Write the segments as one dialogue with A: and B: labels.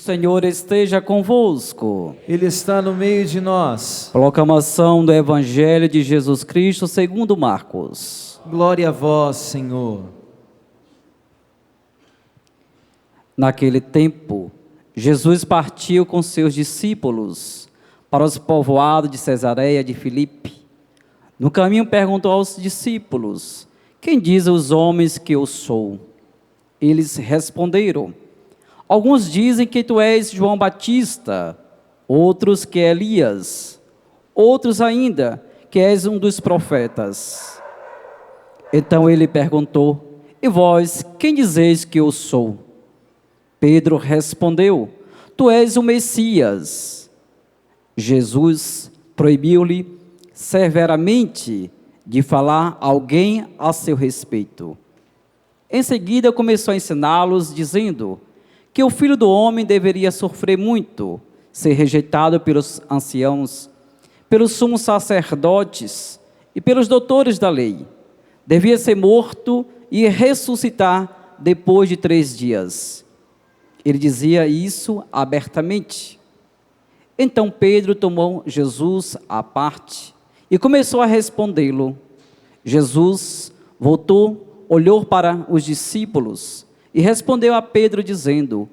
A: Senhor esteja convosco.
B: Ele está no meio de nós.
A: Proclamação do Evangelho de Jesus Cristo segundo Marcos.
B: Glória a vós, Senhor.
A: Naquele tempo, Jesus partiu com seus discípulos para os povoados de Cesareia de Filipe. No caminho perguntou aos discípulos: quem dizem os homens que eu sou? Eles responderam: alguns dizem que tu és João Batista, outros que é Elias, outros ainda que és um dos profetas. Então ele perguntou: e vós, quem dizeis que eu sou? Pedro respondeu: tu és o Messias. Jesus proibiu-lhe severamente de falar a alguém a seu respeito. Em seguida começou a ensiná-los, dizendo que o Filho do Homem deveria sofrer muito, ser rejeitado pelos anciãos, pelos sumos sacerdotes e pelos doutores da lei. Devia ser morto e ressuscitar depois de 3 dias. Ele dizia isso abertamente. Então Pedro tomou Jesus à parte e começou a respondê-lo. Jesus voltou, olhou para os discípulos e respondeu a Pedro dizendo: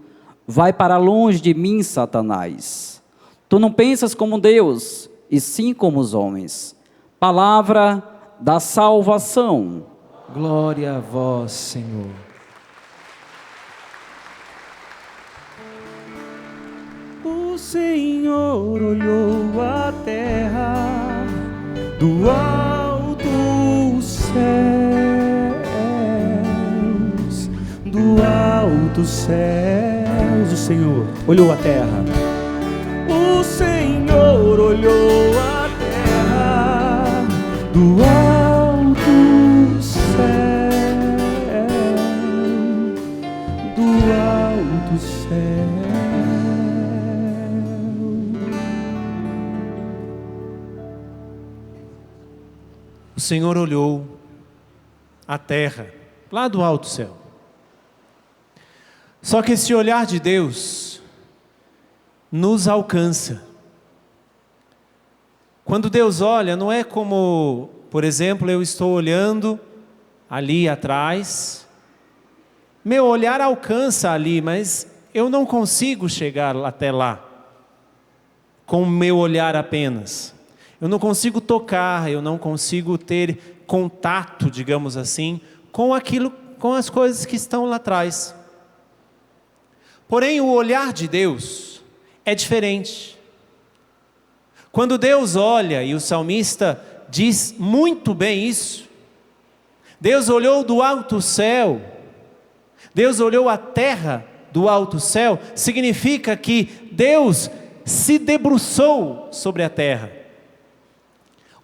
A: vai para longe de mim, Satanás. Tu não pensas como Deus, e sim como os homens. Palavra da salvação.
B: Glória a vós, Senhor.
C: O Senhor olhou a terra do alto céus, do alto céus. O Senhor olhou a terra. O Senhor olhou a terra do alto céu, do alto céu. O Senhor olhou a terra, lá do alto céu. Só que esse olhar de Deus nos alcança. Quando Deus olha, não é como, por exemplo, eu estou olhando ali atrás. Meu olhar alcança ali, mas eu não consigo chegar até lá com o meu olhar apenas. Eu não consigo tocar, eu não consigo ter contato, digamos assim, com aquilo, com as coisas que estão lá atrás. Porém, o olhar de Deus é diferente. Quando Deus olha, e o salmista diz muito bem isso, Deus olhou do alto céu, Deus olhou a terra do alto céu, significa que Deus se debruçou sobre a terra.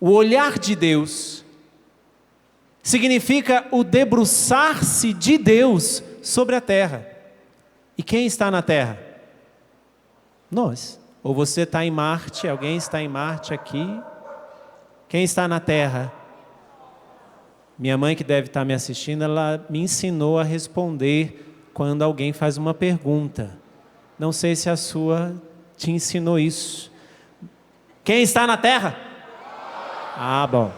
C: O olhar de Deus significa o debruçar-se de Deus sobre a terra. E quem está na terra? Nós. Ou você está em Marte, alguém está em Marte aqui. Quem está na terra? Minha mãe, que deve estar me assistindo, ela me ensinou a responder quando alguém faz uma pergunta. Não sei se a sua te ensinou isso. Quem está na terra? Ah, bom.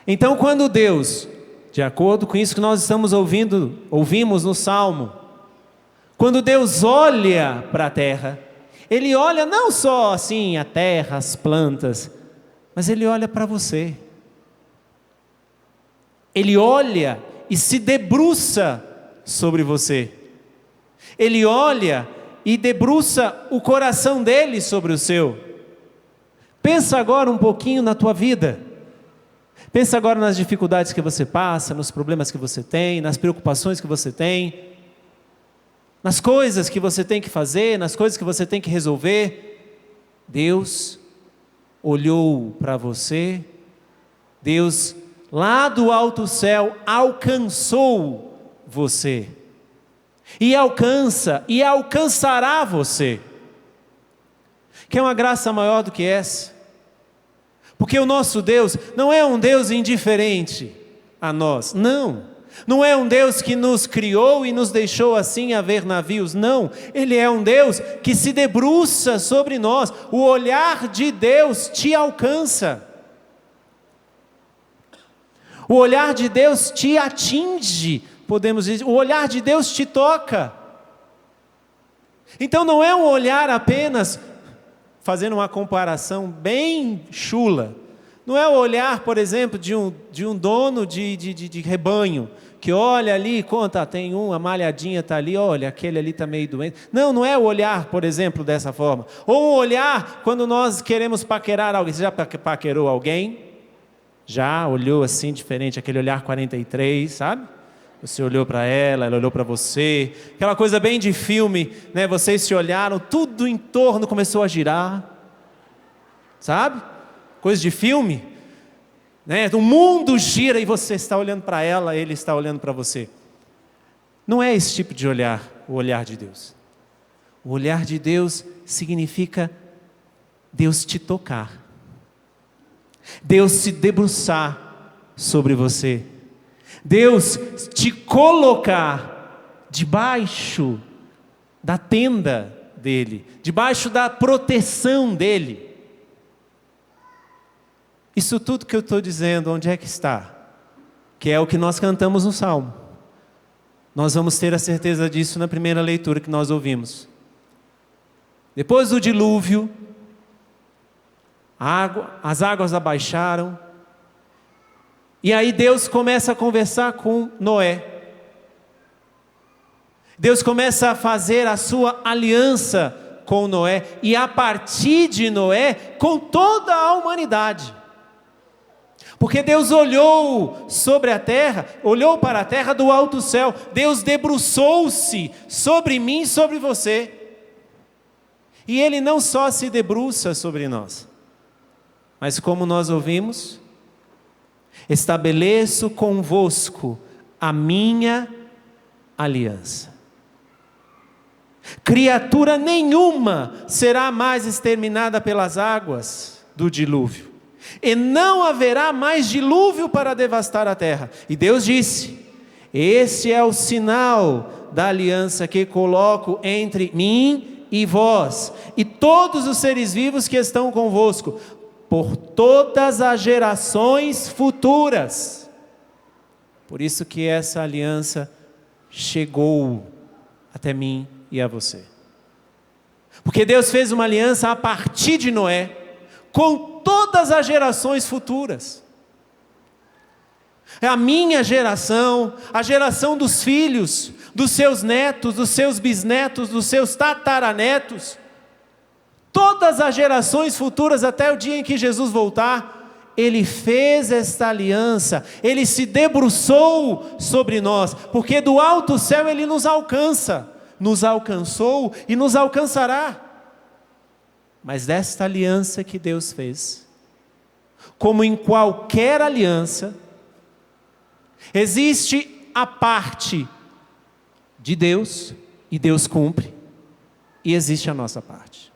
C: Então, quando Deus, de acordo com isso que nós estamos ouvimos no Salmo, quando Deus olha para a terra, Ele olha não só assim a terra, as plantas, mas Ele olha para você. Ele olha e se debruça sobre você. Ele olha e debruça o coração dele sobre o seu. Pensa agora um pouquinho na tua vida. Pensa agora nas dificuldades que você passa, nos problemas que você tem, nas preocupações que você tem, nas coisas que você tem que fazer, nas coisas que você tem que resolver. Deus olhou para você, Deus lá do alto céu alcançou você, e alcança e alcançará você. Quer uma graça maior do que essa? Porque o nosso Deus não é um Deus indiferente a nós, não. Não é um Deus que nos criou e nos deixou assim a ver navios, não. Ele é um Deus que se debruça sobre nós. O olhar de Deus te alcança. O olhar de Deus te atinge, podemos dizer. O olhar de Deus te toca. Então não é um olhar apenas, fazendo uma comparação bem chula, não é o olhar, por exemplo, de um dono de rebanho, que olha ali, conta, tem a malhadinha está ali, olha, aquele ali está meio doente. Não é o olhar, por exemplo, dessa forma. Ou um olhar quando nós queremos paquerar alguém. Você já paquerou alguém? Já olhou assim, diferente, aquele olhar 43, sabe? Você olhou para ela olhou para você. Aquela coisa bem de filme, né? Vocês se olharam, tudo em torno começou a girar. Sabe? Coisa de filme, né? O mundo gira e você está olhando para ela, ele está olhando para você. Não é esse tipo de olhar, o olhar de Deus. O olhar de Deus significa Deus te tocar, Deus se debruçar sobre você, Deus te colocar debaixo da tenda dele, debaixo da proteção dele. Isso tudo que eu estou dizendo, onde é que está? Que é o que nós cantamos no Salmo. Nós vamos ter a certeza disso na primeira leitura que nós ouvimos. Depois do dilúvio, as águas abaixaram, e aí Deus começa a conversar com Noé. Deus começa a fazer a sua aliança com Noé, e a partir de Noé, com toda a humanidade. Porque Deus olhou sobre a terra, olhou para a terra do alto céu, Deus debruçou-se sobre mim e sobre você. E Ele não só se debruça sobre nós, mas como nós ouvimos, estabeleço convosco a minha aliança. Criatura nenhuma será mais exterminada pelas águas do dilúvio. E não haverá mais dilúvio para devastar a terra. E Deus disse: esse é o sinal da aliança que coloco entre mim e vós, e todos os seres vivos que estão convosco, por todas as gerações futuras. Por isso que essa aliança chegou até mim e a você. Porque Deus fez uma aliança a partir de Noé, com todas as gerações futuras. É a minha geração, a geração dos filhos, dos seus netos, dos seus bisnetos, dos seus tataranetos. Todas as gerações futuras até o dia em que Jesus voltar, Ele fez esta aliança, Ele se debruçou sobre nós, porque do alto céu Ele nos alcança, nos alcançou e nos alcançará. Mas desta aliança que Deus fez, como em qualquer aliança, existe a parte de Deus, e Deus cumpre, e existe a nossa parte.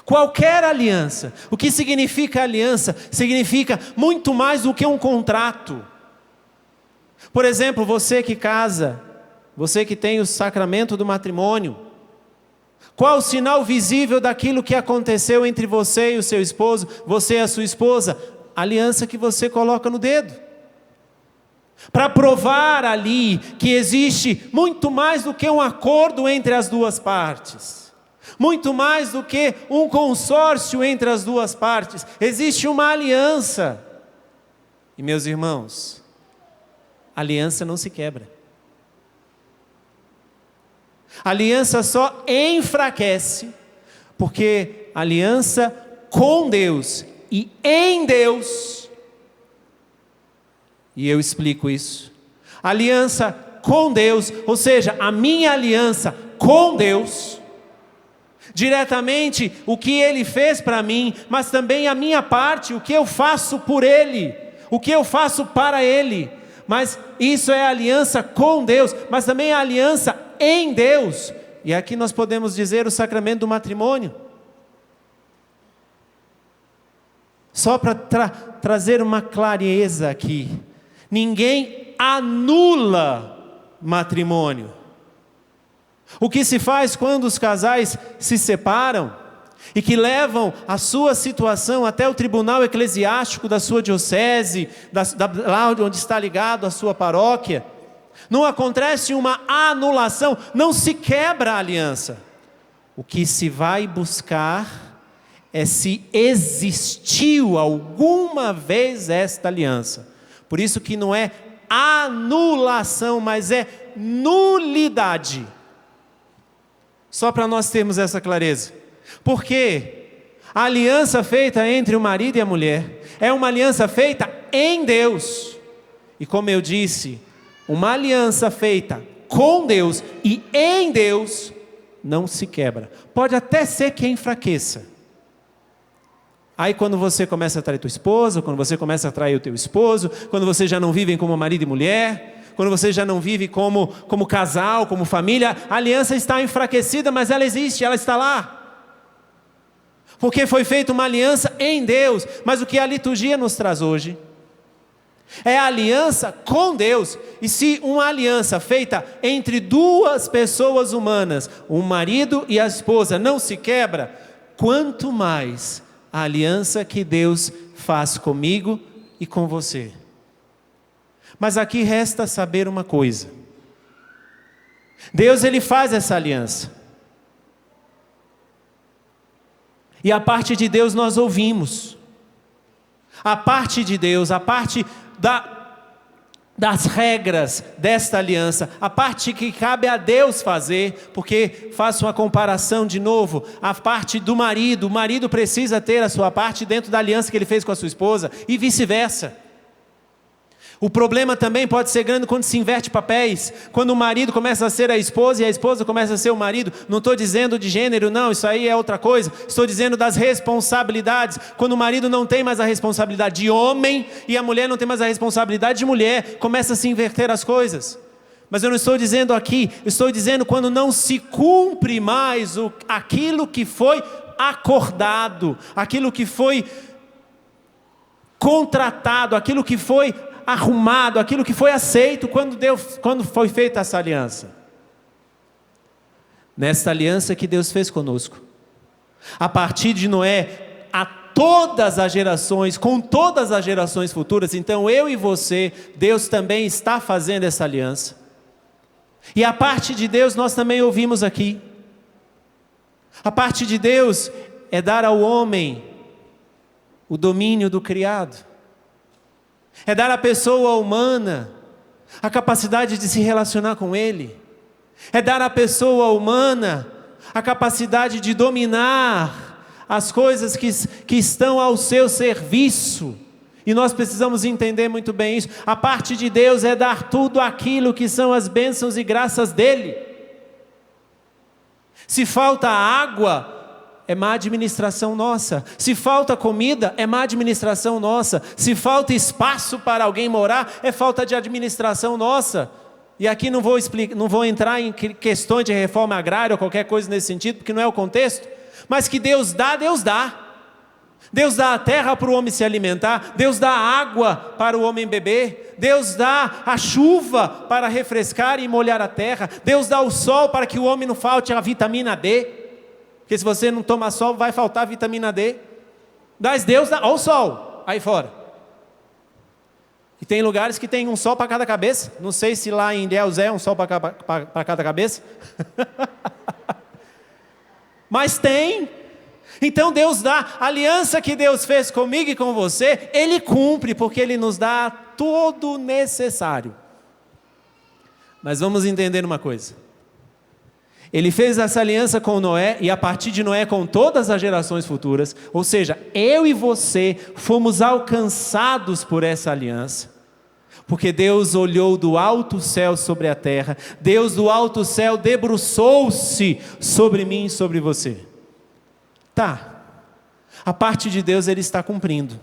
C: Qualquer aliança, o que significa aliança? Significa muito mais do que um contrato. Por exemplo, você que casa, você que tem o sacramento do matrimônio, qual o sinal visível daquilo que aconteceu entre você e o seu esposo, você e a sua esposa? A aliança que você coloca no dedo. Para provar ali que existe muito mais do que um acordo entre as duas partes. Muito mais do que um consórcio entre as duas partes. Existe uma aliança. E meus irmãos, a aliança não se quebra. A aliança só enfraquece, porque a aliança com Deus e em Deus, e eu explico isso, a aliança com Deus, ou seja, a minha aliança com Deus, diretamente o que Ele fez para mim, mas também a minha parte, o que eu faço por Ele, o que eu faço para Ele, mas isso é a aliança com Deus, mas também a aliança em Deus, e aqui nós podemos dizer o sacramento do matrimônio. Só para trazer uma clareza aqui, Ninguém anula matrimônio. O que se faz quando os casais se separam e que levam a sua situação até o tribunal eclesiástico da sua diocese, lá onde está ligado a sua paróquia, não acontece uma anulação, não se quebra a aliança. O que se vai buscar é se existiu alguma vez esta aliança. Por isso que não é anulação, mas é nulidade. Só para nós termos essa clareza. Porque a aliança feita entre o marido e a mulher é uma aliança feita em Deus. E como eu disse, uma aliança feita com Deus e em Deus não se quebra. Pode até ser que enfraqueça. Aí quando você começa a trair tua esposa, quando você começa a trair o teu esposo, quando vocês já não vivem como marido e mulher, quando você já não vive como casal, como família, a aliança está enfraquecida, mas ela existe, ela está lá. Porque foi feita uma aliança em Deus. Mas o que a liturgia nos traz hoje é a aliança com Deus. E se uma aliança feita entre duas pessoas humanas, o marido e a esposa, não se quebra, quanto mais a aliança que Deus faz comigo e com você. Mas aqui resta saber uma coisa. Deus, Ele faz essa aliança. E a parte de Deus nós ouvimos. A parte de Deus, a parte das regras desta aliança, a parte que cabe a Deus fazer, porque faço uma comparação de novo, a parte do marido, o marido precisa ter a sua parte dentro da aliança que ele fez com a sua esposa, e vice-versa. O problema também pode ser grande quando se inverte papéis, quando o marido começa a ser a esposa e a esposa começa a ser o marido. Não estou dizendo de gênero, não, isso aí é outra coisa. Estou dizendo das responsabilidades. Quando o marido não tem mais a responsabilidade de homem e a mulher não tem mais a responsabilidade de mulher, começa a se inverter as coisas. Mas eu não estou dizendo aqui, estou dizendo quando não se cumpre mais aquilo que foi acordado, aquilo que foi contratado, aquilo que foi arrumado, aquilo que foi aceito quando foi feita essa aliança. Nesta aliança que Deus fez conosco, a partir de Noé, a todas as gerações, com todas as gerações futuras, então eu e você, Deus também está fazendo essa aliança. E a parte de Deus nós também ouvimos aqui. A parte de Deus é dar ao homem o domínio do criado. É dar à pessoa humana a capacidade de se relacionar com Ele. É dar à pessoa humana a capacidade de dominar as coisas que estão ao seu serviço. E nós precisamos entender muito bem isso. A parte de Deus é dar tudo aquilo que são as bênçãos e graças dEle. Se falta água, é má administração nossa. Se falta comida, é má administração nossa. Se falta espaço para alguém morar, é falta de administração nossa. E aqui não vou entrar em questões de reforma agrária ou qualquer coisa nesse sentido, porque não é o contexto. Mas que Deus dá, Deus dá. Deus dá a terra para o homem se alimentar. Deus dá a água para o homem beber. Deus dá a chuva para refrescar e molhar a terra. Deus dá o sol para que o homem não falte a vitamina D. Porque se você não tomar sol, vai faltar vitamina D. Mas Deus dá, olha o sol aí fora. E tem lugares que tem um sol para cada cabeça. Não sei se lá em Ilhéus é um sol para cada cabeça. Mas tem. Então Deus dá. A aliança que Deus fez comigo e com você, Ele cumpre, porque Ele nos dá todo o necessário. Mas vamos entender uma coisa. Ele fez essa aliança com Noé e a partir de Noé com todas as gerações futuras, ou seja, eu e você fomos alcançados por essa aliança, porque Deus olhou do alto céu sobre a terra, Deus do alto céu debruçou-se sobre mim e sobre você. Tá, a parte de Deus Ele está cumprindo,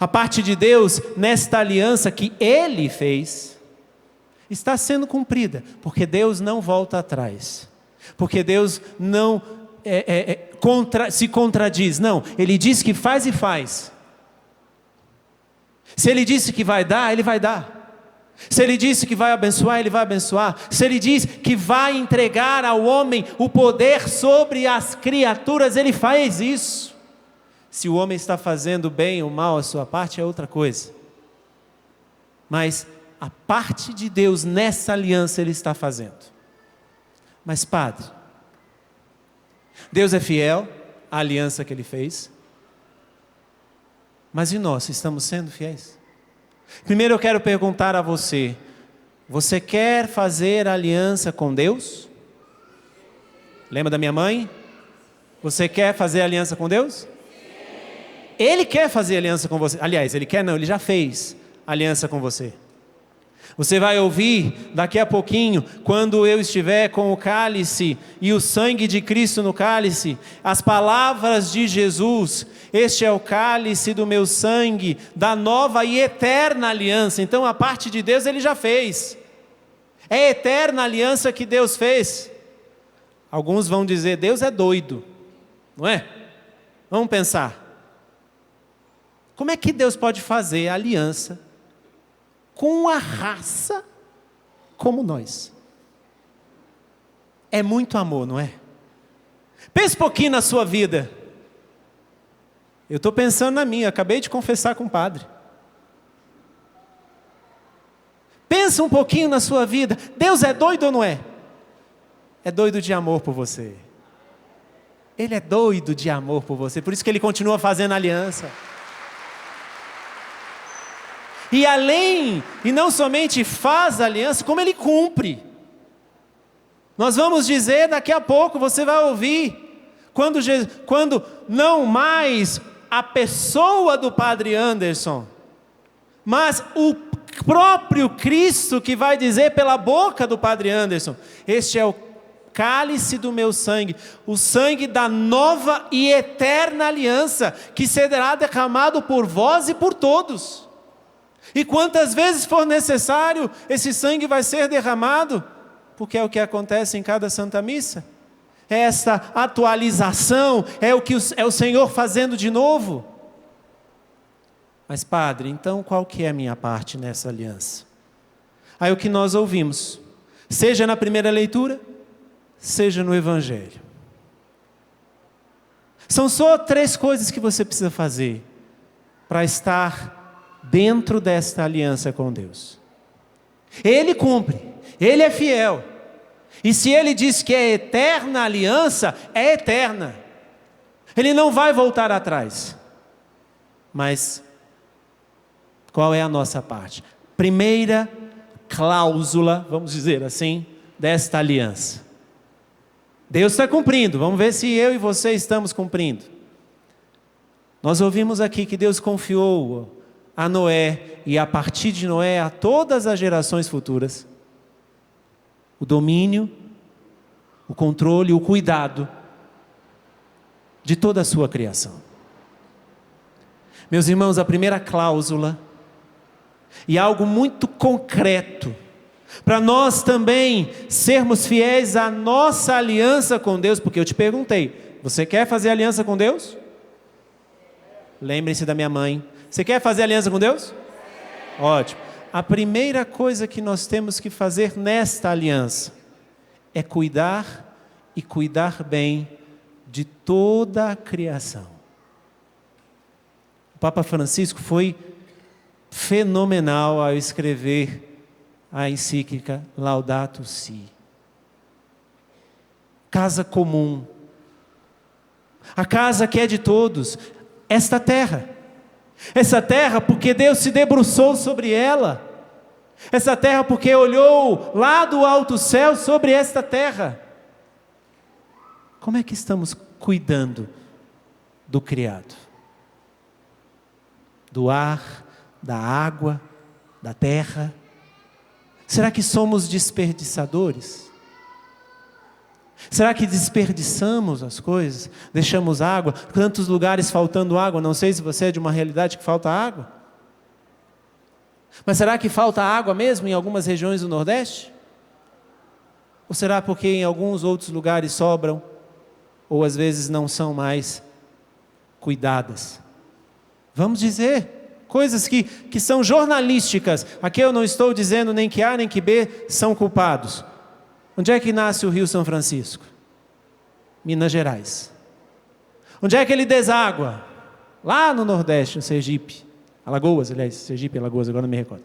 C: a parte de Deus nesta aliança que Ele fez, está sendo cumprida, porque Deus não volta atrás, porque Deus não se contradiz, não, Ele diz que faz e faz. Se Ele disse que vai dar, Ele vai dar. Se Ele disse que vai abençoar, Ele vai abençoar. Se Ele diz que vai entregar ao homem o poder sobre as criaturas, Ele faz isso. Se o homem está fazendo bem ou mal a sua parte, é outra coisa. Mas a parte de Deus nessa aliança Ele está fazendo. Mas Padre, Deus é fiel à aliança que Ele fez. Mas e nós, estamos sendo fiéis? Primeiro eu quero perguntar a você: você quer fazer aliança com Deus? Lembra da minha mãe? Você quer fazer aliança com Deus? Ele quer fazer aliança com você. Aliás, Ele quer não, Ele já fez aliança com você. Você vai ouvir daqui a pouquinho, quando eu estiver com o cálice e o sangue de Cristo no cálice, as palavras de Jesus: este é o cálice do meu sangue, da nova e eterna aliança. Então a parte de Deus Ele já fez. É a eterna aliança que Deus fez. Alguns vão dizer: Deus é doido, não é? Vamos pensar. Como é que Deus pode fazer aliança com a raça como nós? É muito amor, não é? Pense um pouquinho na sua vida. Eu estou pensando na minha, acabei de confessar com o padre. Pensa um pouquinho na sua vida. Deus é doido ou não é? É doido de amor por você. Ele é doido de amor por você, por isso que Ele continua fazendo aliança. E além, e não somente faz aliança, como Ele cumpre. Nós vamos dizer daqui a pouco, você vai ouvir, quando não mais a pessoa do Padre Anderson, mas o próprio Cristo que vai dizer pela boca do Padre Anderson: este é o cálice do meu sangue, o sangue da nova e eterna aliança, que será derramado por vós e por todos. E quantas vezes for necessário, esse sangue vai ser derramado, porque é o que acontece em cada Santa Missa. É essa atualização, é o Senhor fazendo de novo. Mas Padre, então qual que é a minha parte nessa aliança? Aí o que nós ouvimos, seja na primeira leitura, seja no Evangelho. São só 3 coisas que você precisa fazer para estar dentro desta aliança com Deus. Ele cumpre, Ele é fiel. E se Ele diz que é eterna aliança, é eterna. Ele não vai voltar atrás. Mas qual é a nossa parte? Primeira cláusula, vamos dizer assim, desta aliança. Deus está cumprindo, vamos ver se eu e você estamos cumprindo. Nós ouvimos aqui que Deus confiou a Noé, e a partir de Noé a todas as gerações futuras, o domínio, o controle, o cuidado de toda a sua criação. Meus irmãos, a primeira cláusula, e algo muito concreto, para nós também sermos fiéis à nossa aliança com Deus, porque eu te perguntei, você quer fazer aliança com Deus? Lembre-se da minha mãe. Você quer fazer aliança com Deus? Ótimo. A primeira coisa que nós temos que fazer nesta aliança é cuidar e cuidar bem de toda a criação. O Papa Francisco foi fenomenal ao escrever a encíclica Laudato Si. Casa comum. A casa que é de todos. Esta terra. Essa terra porque Deus se debruçou sobre ela. Essa terra porque olhou lá do alto céu sobre esta terra. Como é que estamos cuidando do criado? Do ar, da água, da terra? Será que somos desperdiçadores? Será que desperdiçamos as coisas? Deixamos água? Tantos lugares faltando água. Não sei se você é de uma realidade que falta água. Mas será que falta água mesmo em algumas regiões do Nordeste? Ou será porque em alguns outros lugares sobram? Ou às vezes não são mais cuidadas? Vamos dizer coisas que são jornalísticas. Aqui eu não estou dizendo nem que A nem que B são culpados. Onde é que nasce o Rio São Francisco? Minas Gerais. Onde é que ele deságua? Lá no Nordeste, no Sergipe. Alagoas, aliás, Sergipe e Alagoas, agora não me recordo.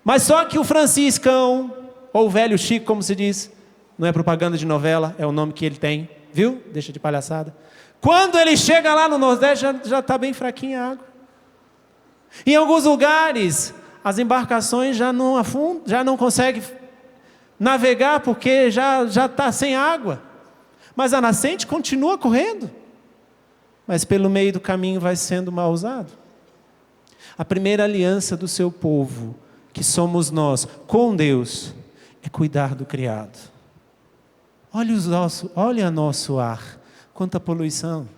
C: Mas só que o Franciscão, ou o velho Chico, como se diz, não é propaganda de novela, é o nome que ele tem, viu? Deixa de palhaçada. Quando ele chega lá no Nordeste, já está bem fraquinha a água. Em alguns lugares, as embarcações já não afundam, já não conseguem navegar porque já está sem água. Mas a nascente continua correndo. Mas pelo meio do caminho vai sendo mal usado. A primeira aliança do seu povo, que somos nós, com Deus, é cuidar do criado. Olha nosso ar, quanta poluição.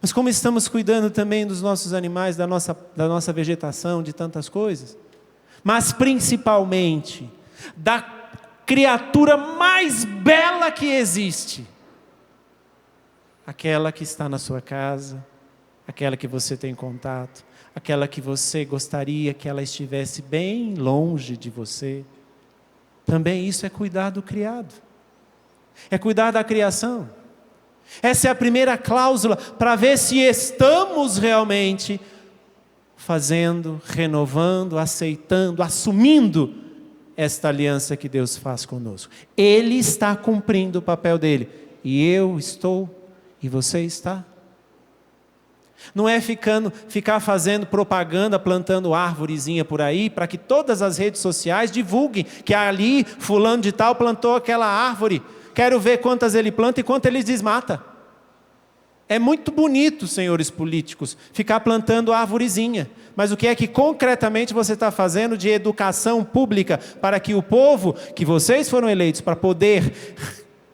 C: Mas como estamos cuidando também dos nossos animais, da nossa vegetação, de tantas coisas. Mas principalmente, da criatura mais bela que existe. Aquela que está na sua casa, aquela que você tem contato, aquela que você gostaria que ela estivesse bem longe de você. Também isso é cuidar do criado. É cuidar da criação. Essa é a primeira cláusula para ver se estamos realmente fazendo, renovando, aceitando, assumindo esta aliança que Deus faz conosco. Ele está cumprindo o papel dele. E eu estou, e você está. Não é ficar fazendo propaganda, plantando árvorezinha por aí, para que todas as redes sociais divulguem que ali fulano de tal plantou aquela árvore. Quero ver quantas ele planta e quantas ele desmata. É muito bonito, senhores políticos, ficar plantando árvorezinha. Mas o que é que concretamente você está fazendo de educação pública para que o povo, que vocês foram eleitos para poder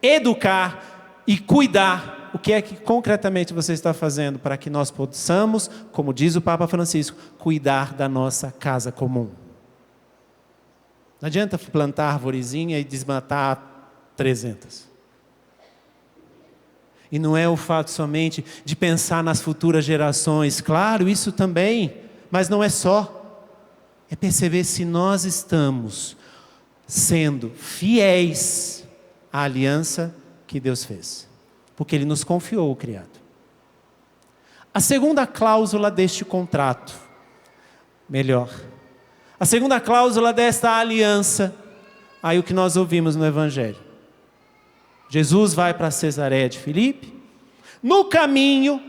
C: educar e cuidar, o que é que concretamente você está fazendo para que nós possamos, como diz o Papa Francisco, cuidar da nossa casa comum? Não adianta plantar arvorezinha e desmatar 300. E não é o fato somente de pensar nas futuras gerações, claro, isso também, mas não é só. É perceber se nós estamos sendo fiéis à aliança que Deus fez. Porque Ele nos confiou o criado. A segunda cláusula deste contrato, a segunda cláusula desta aliança, aí o que nós ouvimos no Evangelho. Jesus vai para Cesareia de Filipe, no caminho,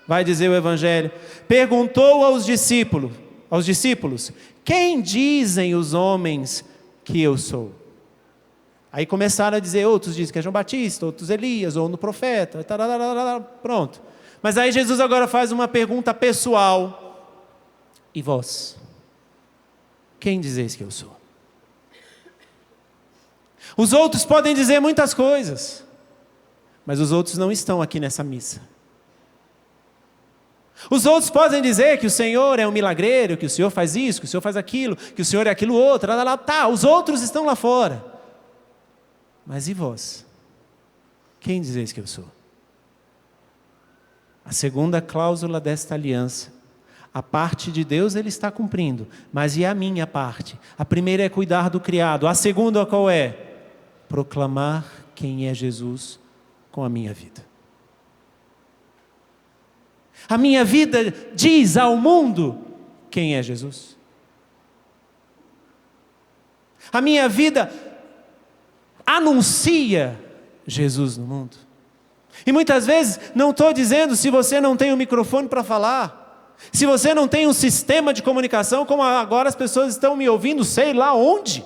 C: vai dizer o Evangelho, perguntou aos discípulos, quem dizem os homens que eu sou? Aí começaram a dizer, outros dizem que é João Batista, outros Elias, ou no profeta, pronto. Mas aí Jesus agora faz uma pergunta pessoal. E vós? Quem dizeis que eu sou? Os outros podem dizer muitas coisas, mas os outros não estão aqui nessa missa. Os outros podem dizer que o Senhor é um milagreiro, que o Senhor faz isso, que o Senhor faz aquilo, que o Senhor é aquilo outro, os outros estão lá fora. Mas e vós? Quem dizeis que eu sou? A segunda cláusula desta aliança. A parte de Deus Ele está cumprindo, mas e a minha parte? A primeira é cuidar do criado. A segunda qual é? Proclamar quem é Jesus com a minha vida. A minha vida diz ao mundo quem é Jesus. A minha vida anuncia Jesus no mundo. E muitas vezes não estou dizendo se você não tem um microfone para falar, se você não tem um sistema de comunicação, como agora as pessoas estão me ouvindo, sei lá onde.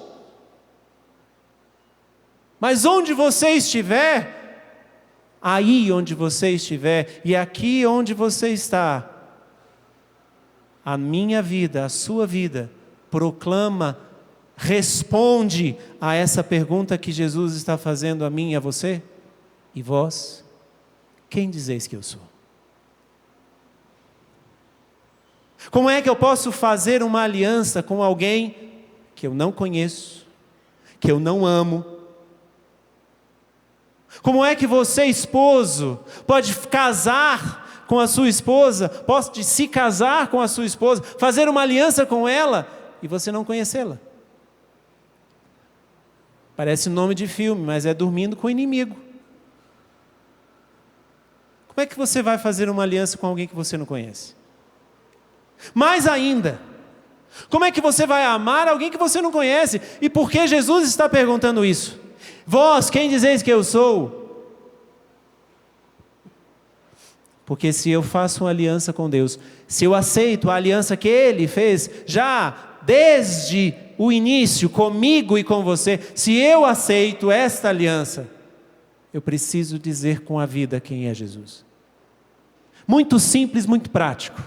C: Mas onde você estiver, aí onde você estiver, e aqui onde você está, a minha vida, a sua vida, proclama, responde a essa pergunta que Jesus está fazendo a mim e a você. E vós, quem dizeis que eu sou? Como é que eu posso fazer uma aliança com alguém que eu não conheço, que eu não amo? Como é que você, esposo, pode casar com a sua esposa, pode se casar com a sua esposa, fazer uma aliança com ela e você não conhecê-la. Parece nome de filme, mas é dormindo com o inimigo. Como é que você vai fazer uma aliança com alguém que você não conhece? Mais ainda, como é que você vai amar alguém que você não conhece? E por que Jesus está perguntando isso? Vós, quem dizeis que eu sou? Porque se eu faço uma aliança com Deus, se eu aceito a aliança que Ele fez já desde o início, comigo e com você, se eu aceito esta aliança, eu preciso dizer com a vida quem é Jesus. Muito simples, muito prático.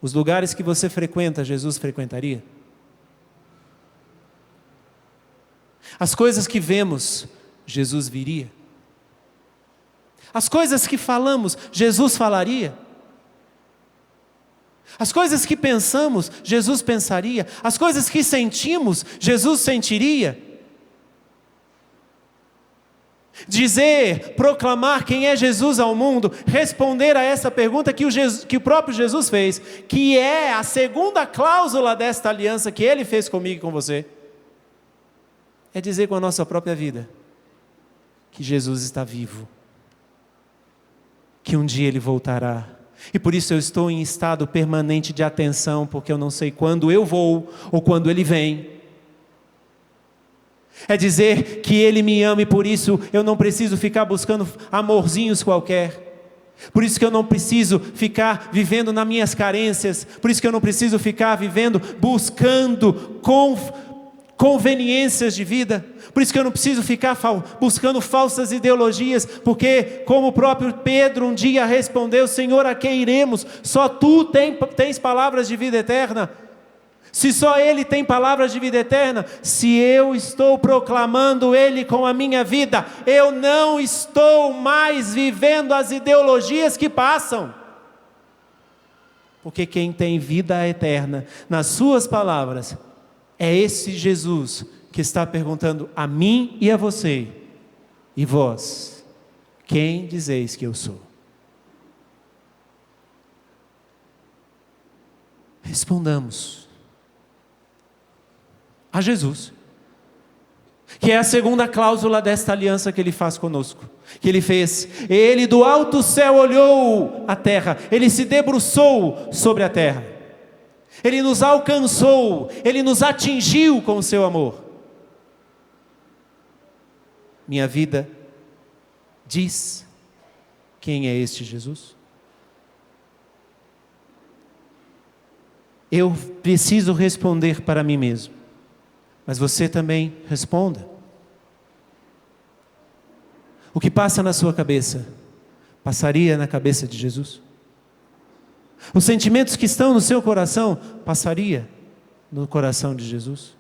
C: Os lugares que você frequenta, Jesus frequentaria? As coisas que vemos, Jesus viria? As coisas que falamos, Jesus falaria? As coisas que pensamos, Jesus pensaria? As coisas que sentimos, Jesus sentiria? Dizer, proclamar quem é Jesus ao mundo, responder a essa pergunta que o próprio Jesus fez, que é a segunda cláusula desta aliança que Ele fez comigo e com você, é dizer com a nossa própria vida, que Jesus está vivo, que um dia Ele voltará, e por isso eu estou em estado permanente de atenção, porque eu não sei quando eu vou, ou quando Ele vem. É dizer que Ele me ama e por isso eu não preciso ficar buscando amorzinhos qualquer. Por isso que eu não preciso ficar vivendo nas minhas carências. Por isso que eu não preciso ficar vivendo buscando conveniências de vida. Por isso que eu não preciso ficar buscando falsas ideologias. Porque como o próprio Pedro um dia respondeu: Senhor, a quem iremos? Só Tu tens palavras de vida eterna. Se só Ele tem palavras de vida eterna, se eu estou proclamando Ele com a minha vida, eu não estou mais vivendo as ideologias que passam. Porque quem tem vida eterna, nas suas palavras, é esse Jesus que está perguntando a mim e a você: e vós, quem dizeis que eu sou? Respondamos a Jesus, que é a segunda cláusula desta aliança que Ele faz conosco, que Ele fez. Ele do alto céu olhou a terra, Ele se debruçou sobre a terra, Ele nos alcançou, Ele nos atingiu com o seu amor. Minha vida diz quem é este Jesus? Eu preciso responder para mim mesmo. Mas você também responda. O que passa na sua cabeça, passaria na cabeça de Jesus? Os sentimentos que estão no seu coração, passaria no coração de Jesus?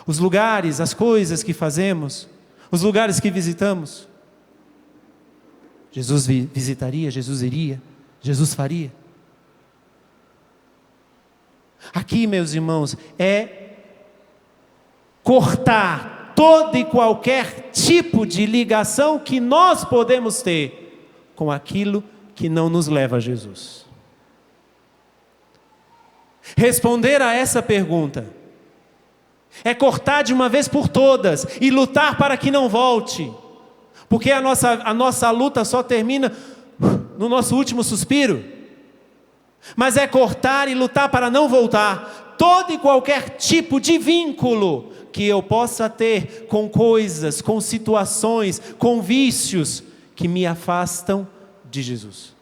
C: Os lugares, as coisas que fazemos, os lugares que visitamos, Jesus visitaria, Jesus iria, Jesus faria? Aqui, meus irmãos, é cortar todo e qualquer tipo de ligação que nós podemos ter com aquilo que não nos leva a Jesus. Responder a essa pergunta é cortar de uma vez por todas e lutar para que não volte, porque a nossa luta só termina no nosso último suspiro. Mas é cortar e lutar para não voltar todo e qualquer tipo de vínculo que eu possa ter com coisas, com situações, com vícios que me afastam de Jesus.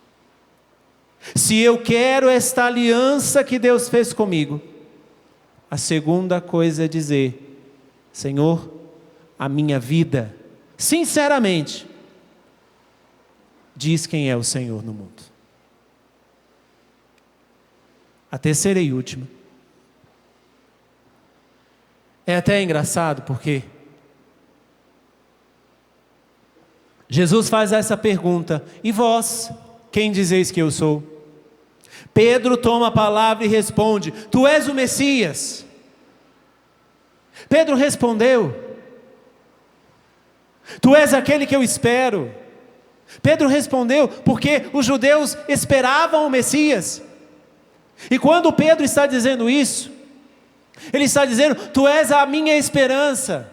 C: Se eu quero esta aliança que Deus fez comigo, a segunda coisa é dizer: Senhor, a minha vida, sinceramente, diz quem é o Senhor no mundo. A terceira e última. É até engraçado porque Jesus faz essa pergunta: e vós, quem dizeis que eu sou? Pedro toma a palavra e responde: Tu és o Messias. Pedro respondeu: Tu és aquele que eu espero. Pedro respondeu porque os judeus esperavam o Messias. E quando Pedro está dizendo isso, ele está dizendo: tu és a minha esperança,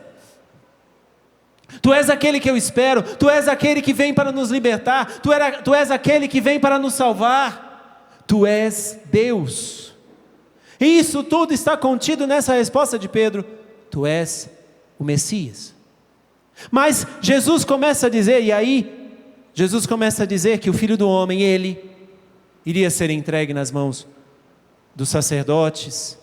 C: tu és aquele que eu espero, tu és aquele que vem para nos libertar, tu és aquele que vem para nos salvar, tu és Deus. E isso tudo está contido nessa resposta de Pedro: tu és o Messias. Mas Jesus começa a dizer, Jesus começa a dizer que o Filho do Homem, ele iria ser entregue nas mãos dos sacerdotes,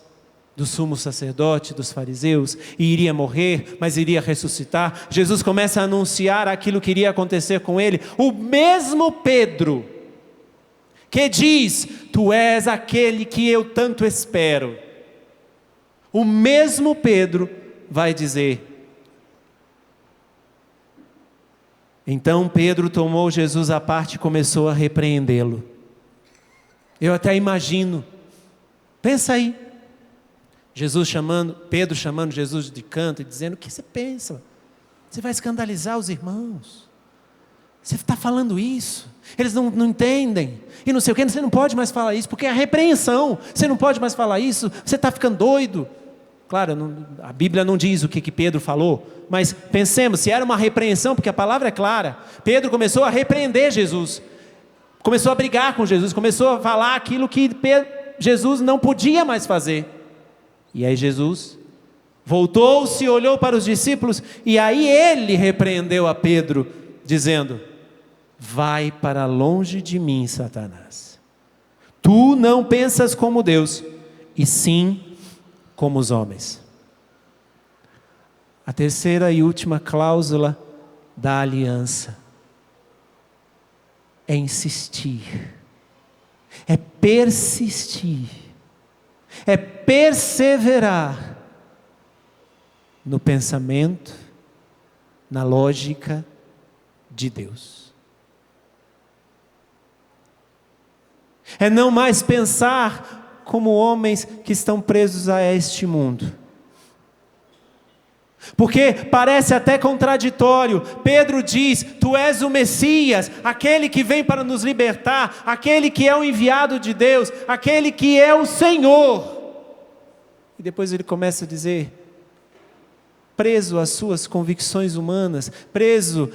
C: do sumo sacerdote, dos fariseus, e iria morrer, mas iria ressuscitar. Jesus começa a anunciar aquilo que iria acontecer com ele. O mesmo Pedro que diz: tu és aquele que eu tanto espero, o mesmo Pedro vai dizer: então Pedro tomou Jesus à parte e começou a repreendê-lo. Eu até imagino, pensa aí, Pedro chamando Jesus de canto e dizendo: o que você pensa? Você vai escandalizar os irmãos, você está falando isso, eles não entendem, e não sei o que, você não pode mais falar isso, porque é a repreensão, você não pode mais falar isso, você está ficando doido. Claro, a Bíblia não diz o que Pedro falou, mas pensemos, se era uma repreensão, porque a palavra é clara, Pedro começou a repreender Jesus, começou a brigar com Jesus, começou a falar aquilo que Jesus não podia mais fazer. E aí Jesus voltou-se, olhou para os discípulos, e aí ele repreendeu a Pedro, dizendo: vai para longe de mim, Satanás, tu não pensas como Deus, e sim como os homens. A terceira e última cláusula da aliança é insistir, é persistir, é perseverar no pensamento, na lógica de Deus. É não mais pensar como homens que estão presos a este mundo. Porque parece até contraditório. Pedro diz: tu és o Messias, aquele que vem para nos libertar, aquele que é o enviado de Deus, aquele que é o Senhor. E depois ele começa a dizer: preso às suas convicções humanas, preso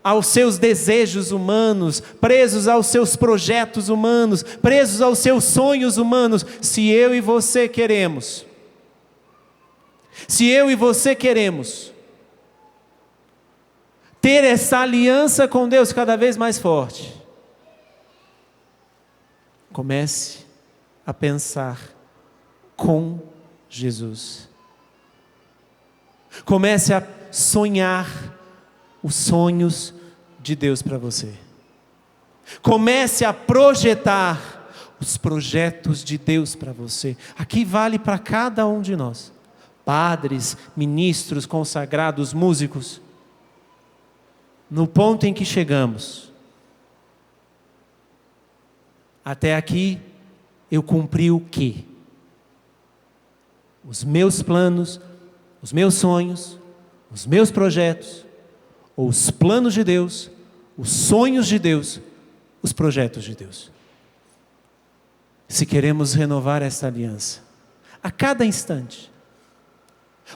C: aos seus desejos humanos, presos aos seus projetos humanos, presos aos seus sonhos humanos. Se eu e você queremos ter essa aliança com Deus cada vez mais forte, comece a pensar com Jesus. Comece a sonhar os sonhos de Deus para você. Comece a projetar os projetos de Deus para você. Aqui vale para cada um de nós. Padres, ministros, consagrados, músicos. No ponto em que chegamos, até aqui eu cumpri o quê? Os meus planos, os meus sonhos, os meus projetos, ou os planos de Deus, os sonhos de Deus, os projetos de Deus. Se queremos renovar essa aliança, a cada instante,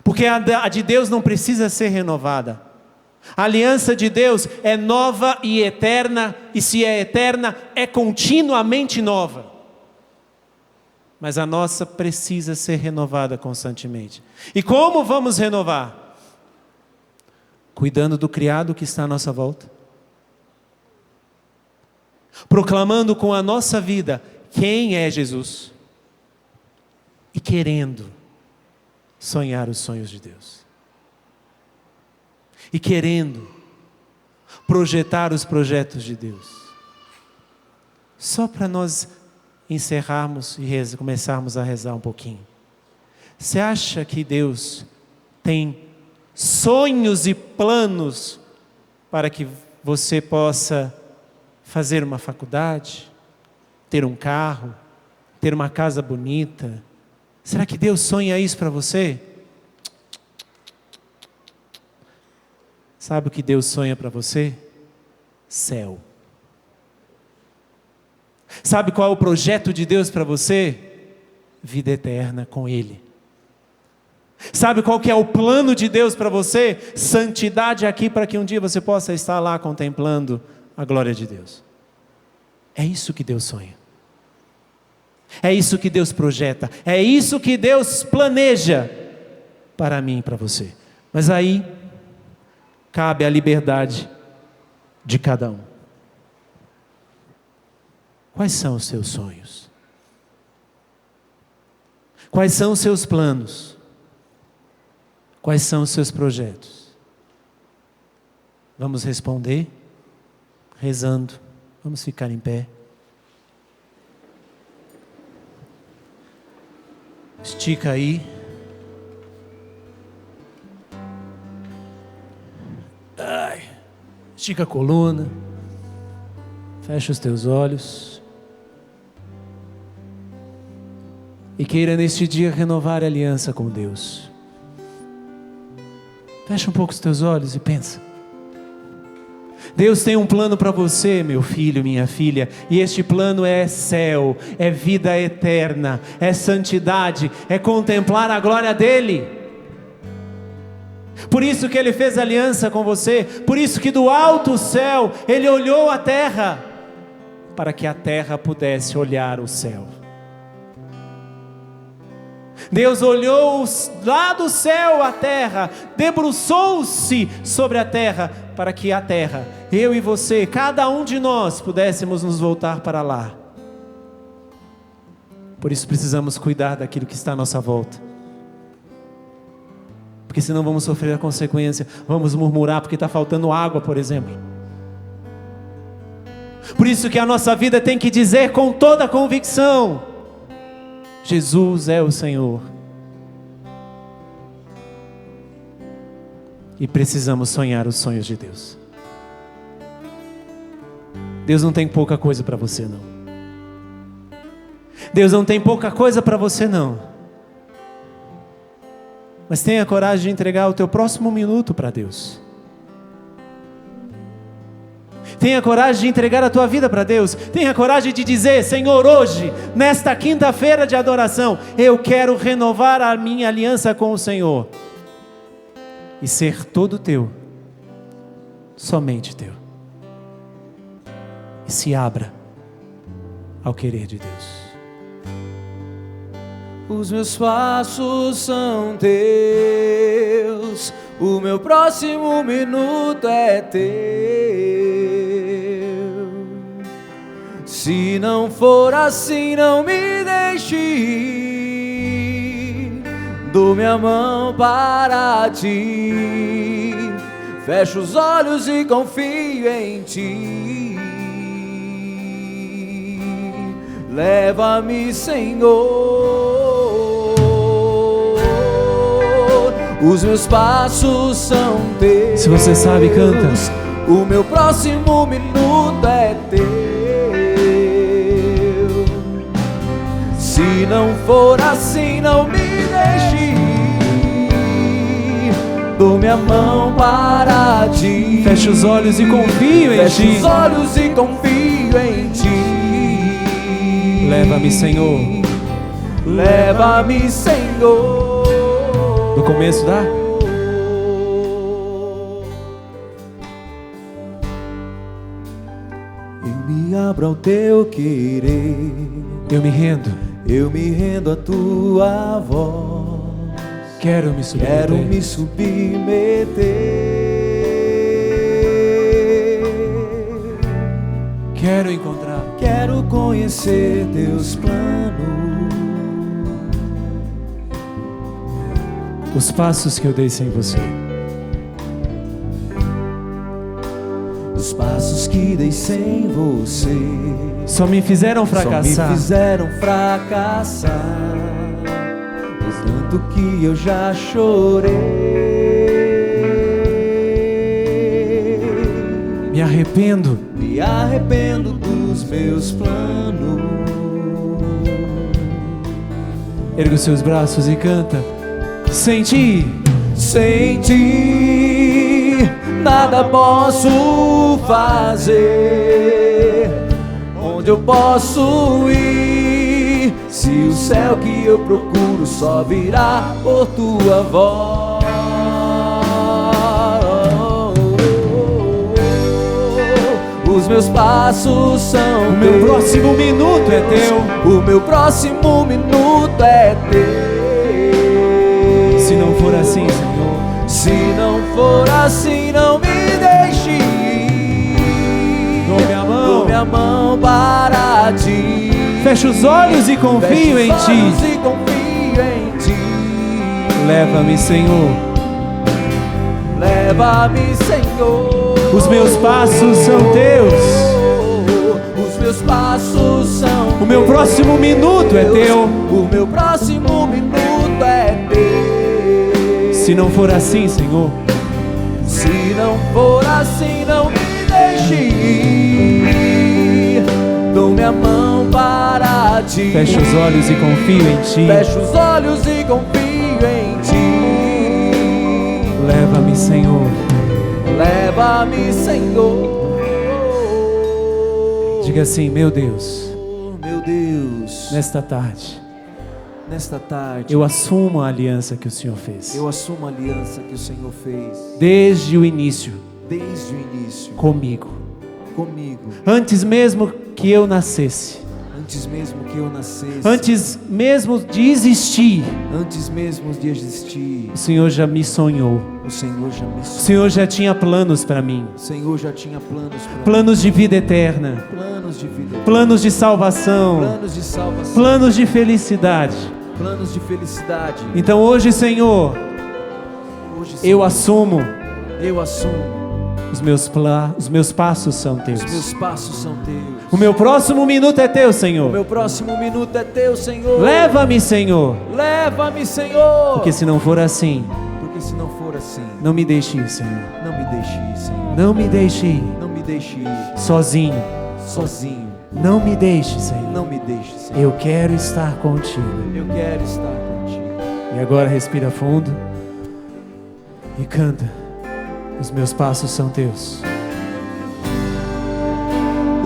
C: porque a de Deus não precisa ser renovada. A aliança de Deus é nova e eterna, e se é eterna, é continuamente nova. Mas a nossa precisa ser renovada constantemente. E como vamos renovar? Cuidando do criado que está à nossa volta, proclamando com a nossa vida quem é Jesus, e querendo sonhar os sonhos de Deus, e querendo projetar os projetos de Deus. Só para nós encerrarmos e começarmos a rezar um pouquinho. Você acha que Deus tem sonhos e planos para que você possa fazer uma faculdade, ter um carro, ter uma casa bonita? Será que Deus sonha isso para você? Sabe o que Deus sonha para você? céu. Sabe qual é o projeto de Deus para você? Vida eterna com Ele. Sabe qual que é o plano de Deus para você? Santidade aqui, para que um dia você possa estar lá contemplando a glória de Deus. É isso que Deus sonha. É isso que Deus projeta. É isso que Deus planeja para mim e para você. Mas aí cabe a liberdade de cada um. Quais são os seus sonhos? Quais são os seus planos? Quais são os seus projetos? Vamos responder rezando. Vamos ficar em pé. Estica aí. Estica a coluna. Fecha os teus olhos. E queira neste dia renovar a aliança com Deus. Fecha um pouco os teus olhos e pensa. Deus tem um plano para você, meu filho, minha filha, e este plano é céu, é vida eterna, é santidade, é contemplar a glória dEle. Por isso que Ele fez aliança com você, por isso que do alto céu Ele olhou a terra, para que a terra pudesse olhar o céu. Deus olhou lá do céu a terra, debruçou-se sobre a terra, para que a terra, eu e você, cada um de nós, pudéssemos nos voltar para lá. Por isso precisamos cuidar daquilo que está à nossa volta, porque senão vamos sofrer a consequência. Vamos murmurar porque está faltando água, por exemplo. Por isso que a nossa vida tem que dizer com toda a convicção: Jesus é o Senhor. E precisamos sonhar os sonhos de Deus. Deus não tem pouca coisa para você, não. Deus não tem pouca coisa para você, não. Mas tenha coragem de entregar o teu próximo minuto para Deus. Tenha coragem de entregar a tua vida para Deus. Tenha coragem de dizer: Senhor, hoje, nesta quinta-feira de adoração, eu quero renovar a minha aliança com o Senhor e ser todo teu, somente teu. E se abra ao querer de Deus.
B: Os meus passos são teus, o meu próximo minuto é teu. Se não for assim, não me deixe ir. Dou minha mão para ti, fecho os olhos e confio em ti. Leva-me, Senhor. Os meus passos são teus.
C: Se você sabe, canta.
B: O meu próximo minuto é teu. Se não for assim, não me deixe ir. Dou minha mão para ti.
C: Feche os olhos e confio em ti.
B: Feche os olhos e confio em ti.
C: Leva-me, Senhor.
B: Leva-me, Senhor.
C: No começo dá?
B: Eu me abro ao teu querer.
C: Eu me rendo.
B: Eu me rendo à tua voz.
C: Quero me submeter.
B: Quero me submeter.
C: Quero encontrar.
B: Quero conhecer teus planos.
C: Os passos que eu dei sem você.
B: Os passos que dei sem você
C: Só me fizeram fracassar.
B: Só me fizeram fracassar. Pois tanto que eu já chorei.
C: Me arrependo.
B: Me arrependo dos meus planos.
C: Erga os seus braços e canta. Sem ti,
B: sem ti, nada posso fazer. Onde eu posso ir, se o céu que eu procuro só virá por tua voz? Os meus passos são
C: O meu próximo minuto é teu.
B: O meu próximo minuto é teu.
C: Se não for assim, Senhor,
B: Se não for assim, não me deixe ir.
C: dou minha mão.
B: Dou minha mão para ti.
C: Fecho os olhos e confio em
B: Fecho os olhos
C: ti.
B: e confio em ti.
C: Leva-me, Senhor.
B: Leva-me, Senhor.
C: Os meus passos são teus.
B: Os meus passos são
C: O meu próximo minuto é teu.
B: O meu próximo minuto é teu.
C: Se não for assim, Senhor,
B: Se não for assim, não me deixe ir. Dou minha mão para ti.
C: fecho os olhos e confio em ti.
B: Fecho os olhos e confio em ti.
C: Leva-me, Senhor.
B: Leva-me, Senhor.
C: Diga assim: meu Deus,
B: Meu Deus,
C: nesta tarde
B: nesta tarde
C: eu assumo a aliança que o Senhor fez.
B: eu assumo a aliança que o Senhor fez
C: Desde o início,
B: desde o início
C: comigo.
B: comigo,
C: Antes mesmo que eu nascesse,
B: antes mesmo que eu nascesse,
C: antes mesmo de existir,
B: antes mesmo de existir.
C: o Senhor já me sonhou.
B: O Senhor já me
C: O Senhor já tinha planos para mim.
B: O Senhor já tinha planos para
C: Planos de vida eterna,
B: planos de vida,
C: planos de salvação,
B: planos de salvação,
C: planos de felicidade.
B: planos de felicidade.
C: Então hoje, Senhor,
B: Hoje
C: eu assumo.
B: eu assumo.
C: Os meus passos são teus.
B: Os meus passos são teus.
C: O meu próximo minuto é teu,
B: O
C: Senhor.
B: meu próximo minuto é teu, Senhor.
C: Leva-me, Senhor.
B: Leva-me, Senhor.
C: Porque se não for assim,
B: Porque se não for assim,
C: não me deixe ir, Senhor.
B: não me deixe ir, Senhor.
C: Não me deixe ir
B: Não me deixe ir
C: sozinho.
B: sozinho.
C: Não me deixe, Senhor.
B: Não me deixe, Senhor.
C: Eu quero estar contigo.
B: Eu quero estar contigo.
C: E agora respira fundo e canta. Os meus passos são teus.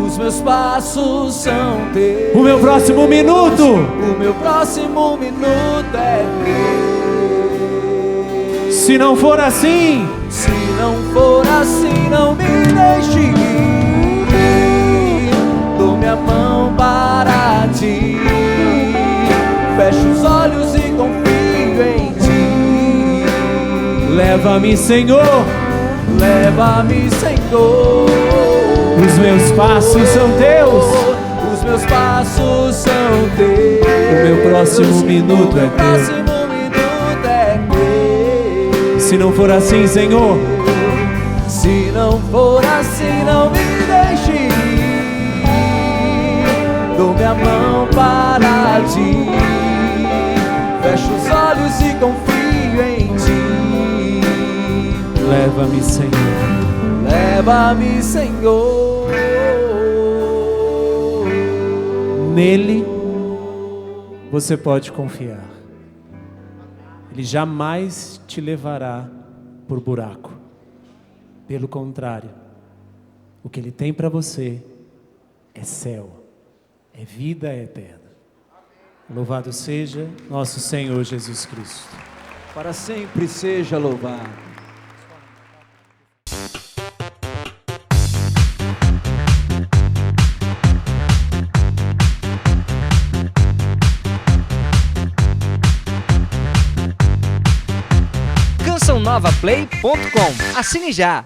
B: Os meus passos são teus.
C: O meu próximo minuto.
B: O meu próximo minuto é teu.
C: Se não for assim,
B: Se não for assim, não me deixe ir. Dou minha mão para ti. Fecho os olhos e confio em ti.
C: leva-me, Senhor.
B: Leva-me, Senhor.
C: Os meus passos são teus.
B: Os meus passos são teus.
C: O meu próximo minuto é
B: O meu próximo minuto é teu.
C: Se não for assim, Senhor,
B: Se não for assim, não me deixe ir. Dou minha mão para ti. Fecho os olhos e confio em ti.
C: leva-me, Senhor.
B: Leva-me, Senhor.
C: Nele você pode confiar. Ele jamais te levará por buraco. Pelo contrário, o que Ele tem para você é céu, é vida eterna. Louvado seja nosso Senhor Jesus Cristo.
B: Para sempre seja louvado.
D: CançãoNovaPlay.com. Assine já!